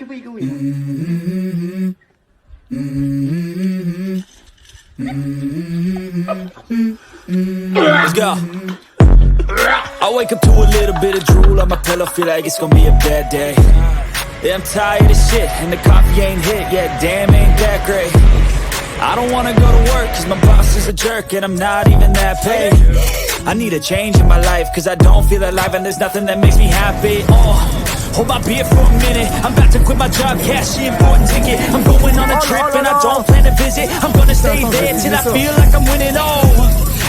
Let's go. I wake up to a little bit of drool on my pillow, feel like it's gonna be a bad day. Yeah, I'm tired of shit, and the coffee ain't hit yet, damn, ain't that great. I don't wanna go to work, cause my boss is a jerk, and I'm not even that paid. I need a change in my life, cause I don't feel alive, and there's nothing that makes me happy. Hold my beer for a minute, I'm about to quit my job, cash the important ticket. I'm going on a trip, and I don't plan to visit. I'm gonna stay there till I feel like I'm winning,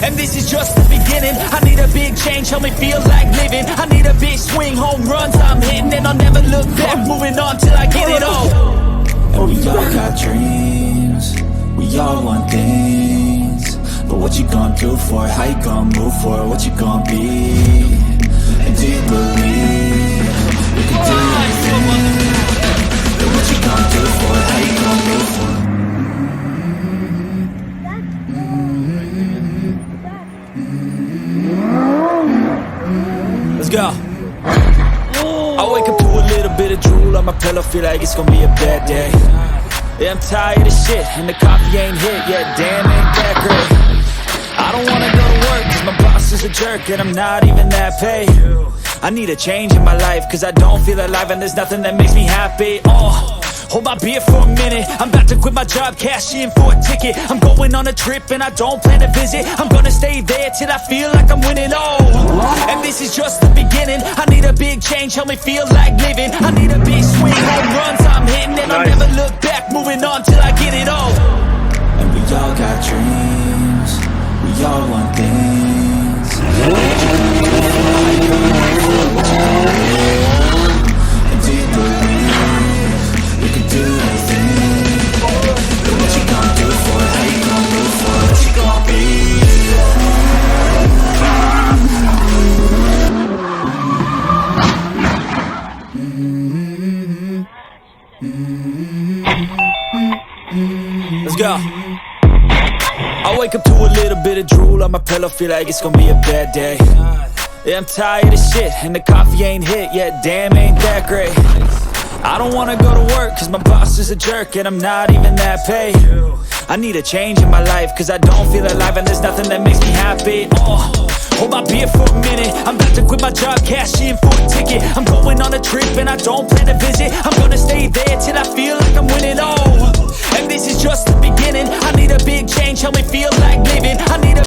and this is just the beginning. I need a big change, help me feel like living. I need a big swing, home runs I'm hitting, and I'll never look back, moving on till I get it all. And we all got dreams, we all want things, but what you gonna do for it? How you gonna move for it? What you gonna be? And do you believe we can do anything? But what you gonna do for it? How you gonna move for it? Let's go. I wake up to a little bit of drool on my pillow, feel like it's gonna be a bad day. Yeah, I'm tired of shit, and the coffee ain't hit yet, damn, ain't that great. I don't wanna go to work, cause my boss is a jerk, and I'm not even that paid. I need a change in my life, cause I don't feel alive, and there's nothing that makes me happy. Hold my beer for a minute, I'm about to quit my job, cash in for a ticket. I'm going on a trip, and I don't plan to visit. I'm gonna stay there till I feel like I'm winning, and this is just the beginning. I need a big change, help me feel like living. I need a big swing, home runs I'm hitting, and I'll never look back, moving on till I get it all. And we all got dreams, we all want things. What you gonna do for it? How you gonna move for it? What you gonna be? And do you believe we can do anything? But what you gonna do for it? How you gonna move for it? What you gonna be? Let's go. I wake up to a little bit of drool on my pillow, feel like it's gonna be a bad day. Yeah, I'm tired of shit, and the coffee ain't hit yet, damn, ain't that great. I don't wanna go to work, cause my boss is a jerk, and I'm not even that paid. I need a change in my life, cause I don't feel alive, and there's nothing that makes me happy. Hold my beer for a minute, I'm about to quit my job, cash in for a ticket. I'm going on a trip, and I don't plan to visit. I'm gonna stay there till I feel like I'm winning, and this is just the beginning. I need a big change, help me feel like living.